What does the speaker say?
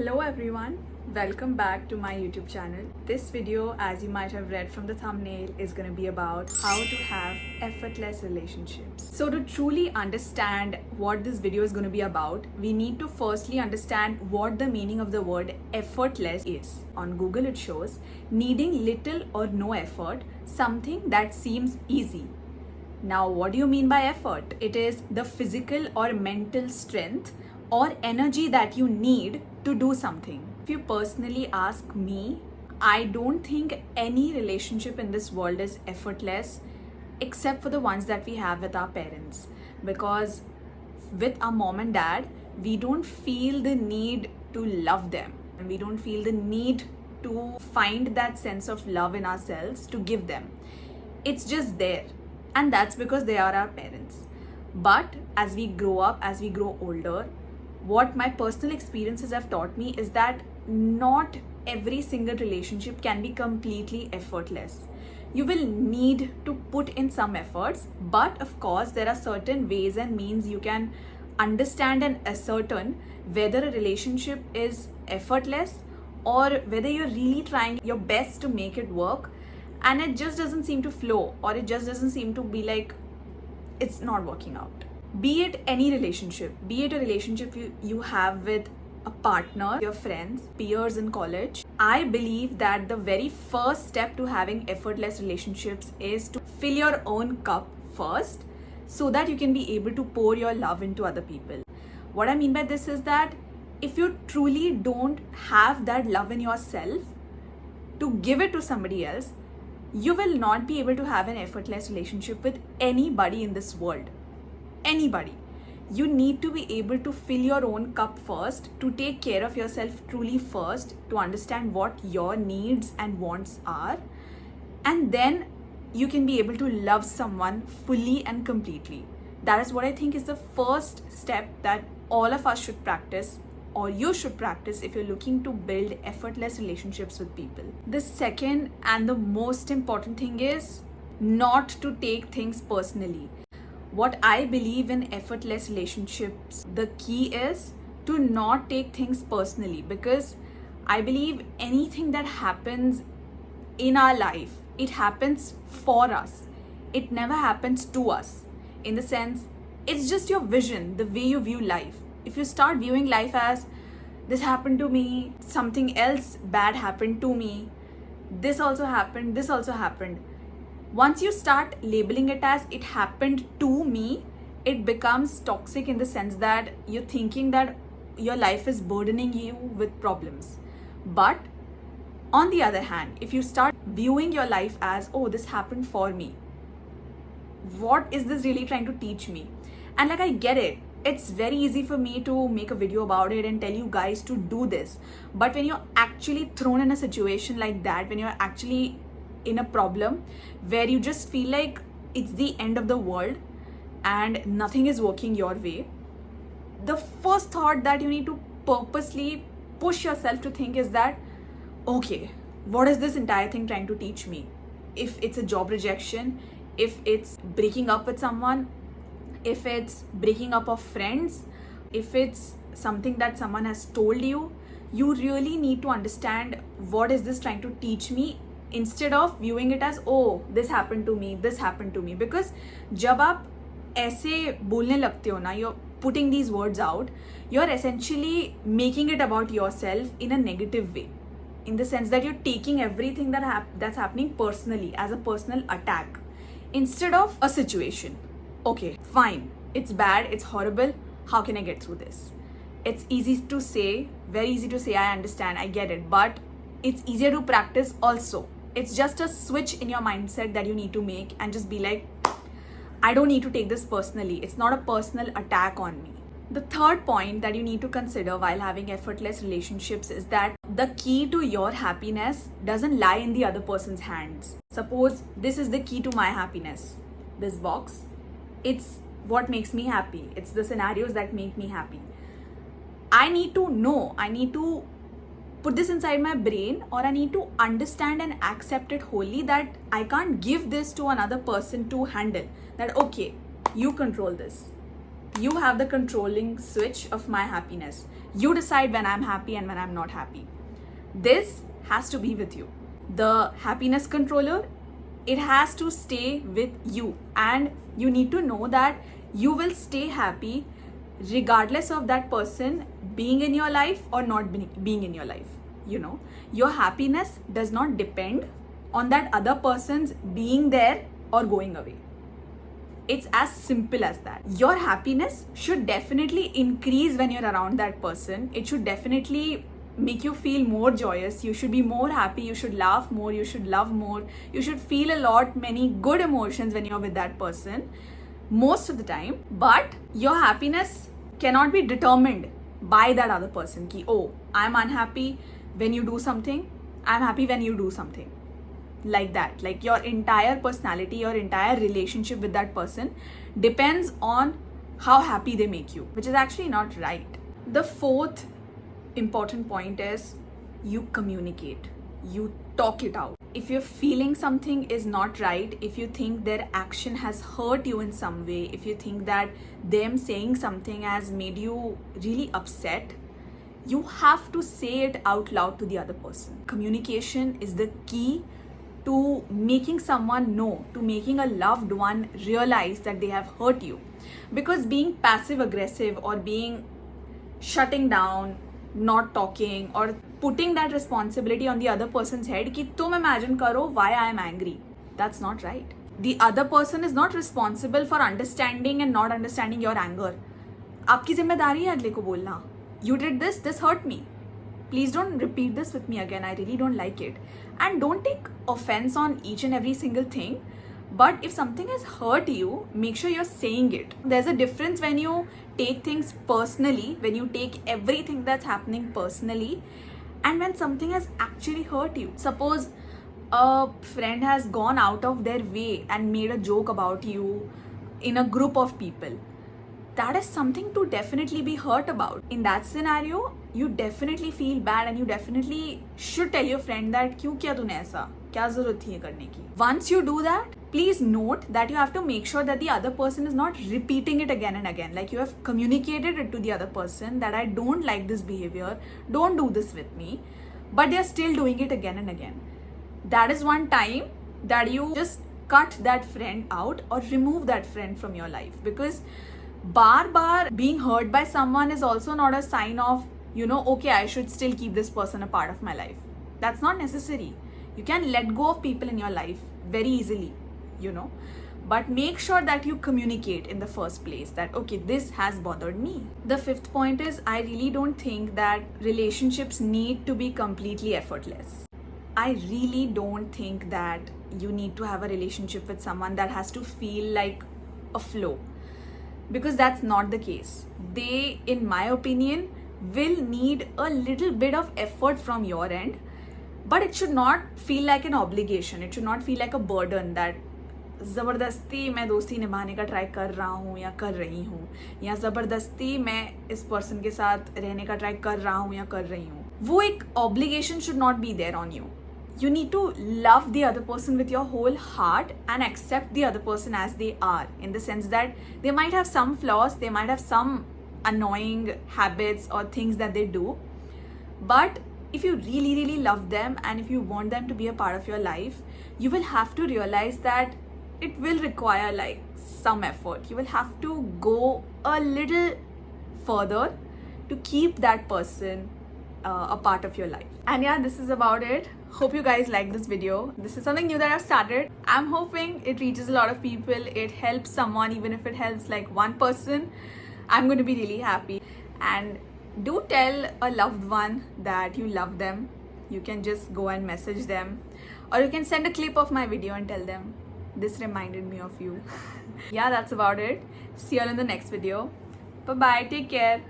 Hello everyone, welcome back to my YouTube channel. This video, as you might have read from the thumbnail, is going to be about how to have effortless relationships. So to truly understand what this video is going to be about, we need to firstly understand what the meaning of the word effortless is. On Google it shows needing little or no effort, something that seems easy. Now, what do you mean by effort? It is the physical or mental strength or energy that you need to do something. If you personally ask me, I don't think any relationship in this world is effortless except for the ones that we have with our parents. Because with our mom and dad, we don't feel the need to love them. And we don't feel the need to find that sense of love in ourselves to give them. It's just there. And that's because they are our parents. But as we grow up, as we grow older, what my personal experiences have taught me is that not every single relationship can be completely effortless. You will need to put in some efforts, but of course there are certain ways and means you can understand and ascertain whether a relationship is effortless or whether you're really trying your best to make it work and it just doesn't seem to flow, or it just doesn't seem to be like it's not working out. Be it any relationship, be it a relationship you have with a partner, your friends, peers in college, I believe that the very first step to having effortless relationships is to fill your own cup first so that you can be able to pour your love into other people. What I mean by this is that if you truly don't have that love in yourself to give it to somebody else, you will not be able to have an effortless relationship with anybody in this world. Anybody. You need to be able to fill your own cup first, to take care of yourself truly first, to understand what your needs and wants are, and then you can be able to love someone fully and completely. That is what I think is the first step that all of us should practice, or you should practice if you're looking to build effortless relationships with people. The second and the most important thing is not to take things personally. What I believe in effortless relationships, the key is to not take things personally, because I believe anything that happens in our life, it happens for us. It never happens to us. In the sense, it's just your vision, the way you view life. If you start viewing life as this happened to me, something else bad happened to me, this also happened. Once you start labeling it as it happened to me, it becomes toxic in the sense that you're thinking that your life is burdening you with problems. But on the other hand, if you start viewing your life as, oh, this happened for me, what is this really trying to teach me? And like, I get it. It's very easy for me to make a video about it and tell you guys to do this. But when you're actually thrown in a situation like that, when you're actually in a problem where you just feel like it's the end of the world and nothing is working your way, the first thought that you need to purposely push yourself to think is that, okay, what is this entire thing trying to teach me? If it's a job rejection, if it's breaking up with someone, if it's breaking up of friends, if it's something that someone has told you, you really need to understand what is this trying to teach me, instead of viewing it as, oh, this happened to me. Because जब आप ऐसे बोलने लगते हो ना, you're putting these words out, you're essentially making it about yourself in a negative way, in the sense that you're taking everything that's happening personally as a personal attack instead of a situation. Okay, fine, it's bad, it's horrible, how can I get through this? It's easy to say, very easy to say, I understand, I get it, but it's easier to practice also. It's just a switch in your mindset that you need to make and just be like, I don't need to take this personally. It's not a personal attack on me. The third point that you need to consider while having effortless relationships is that the key to your happiness doesn't lie in the other person's hands. Suppose this is the key to my happiness. This box, it's what makes me happy. It's the scenarios that make me happy. I need to know, I need to put this inside my brain, or I need to understand and accept it wholly that I can't give this to another person to handle. That, okay, you control this. You have the controlling switch of my happiness. You decide when I'm happy and when I'm not happy. This has to be with you. The happiness controller, it has to stay with you, and you need to know that you will stay happy regardless of that person being in your life or not being in your life. You know, your happiness does not depend on that other person's being there or going away. It's as simple as that. Your happiness should definitely increase when you're around that person. It should definitely make you feel more joyous. You should be more happy. You should laugh more. You should love more. You should feel many good emotions when you're with that person most of the time. But your happiness cannot be determined by that other person. Ki, oh, I'm unhappy when you do something. I'm happy when you do something. Like that. Like your entire personality, your entire relationship with that person depends on how happy they make you, which is actually not right. The fourth important point is you communicate. You talk it out. If you're feeling something is not right, if you think their action has hurt you in some way, if you think that them saying something has made you really upset, you have to say it out loud to the other person. Communication is the key to making someone know, to making a loved one realize that they have hurt you. Because being passive aggressive or being shutting down, not talking, or putting that responsibility on the other person's head ki tum imagine karo why I am angry, that's not right. The other person is not responsible for understanding and not understanding your anger. आपकी जिम्मेदारी है अगले को बोलना, you did this hurt me, please don't repeat this with me again, I really don't like it. And don't take offense on each and every single thing. But if something has hurt you, make sure you're saying it. There's a difference when you take things personally, when you take everything that's happening personally, and when something has actually hurt you. Suppose a friend has gone out of their way and made a joke about you in a group of people. That is something to definitely be hurt about. In that scenario, you definitely feel bad and you definitely should tell your friend that क्यों किया तूने ऐसा, क्या जरूरत थी ये करने की. Once you do that, please note that you have to make sure that the other person is not repeating it again and again. Like you have communicated it to the other person that I don't like this behavior, don't do this with me, but they're still doing it again and again. That is one time that you just cut that friend out or remove that friend from your life. Because bar being hurt by someone is also not a sign of, okay, I should still keep this person a part of my life. That's not necessary. You can let go of people in your life very easily, but make sure that you communicate in the first place that, okay, this has bothered me. The fifth point is, I really don't think that relationships need to be completely effortless. I really don't think that you need to have a relationship with someone that has to feel like a flow. Because that's not the case. They, in my opinion, will need a little bit of effort from your end, but it should not feel like an obligation. It should not feel like a burden that ज़बरदस्ती मैं दोस्ती निभाने का try कर रहा हूँ या कर रही हूँ, या ज़बरदस्ती मैं इस पर्सन के साथ रहने का ट्राई कर रहा हूँ या कर रही हूँ. वो एक obligation should not be there on you. You need to love the other person with your whole heart and accept the other person as they are, in the sense that they might have some flaws, they might have some annoying habits or things that they do. But if you really, really love them and if you want them to be a part of your life, you will have to realize that it will require like some effort. You will have to go a little further to keep that person a part of your life. And yeah, this is about it. Hope you guys like this video. This is something new that I've started. I'm hoping it reaches a lot of people. It helps someone, even if it helps like one person. I'm going to be really happy. And do tell a loved one that you love them. You can just go and message them, or you can send a clip of my video and tell them, this reminded me of you. Yeah, that's about it. See you all in the next video. Bye bye. Take care.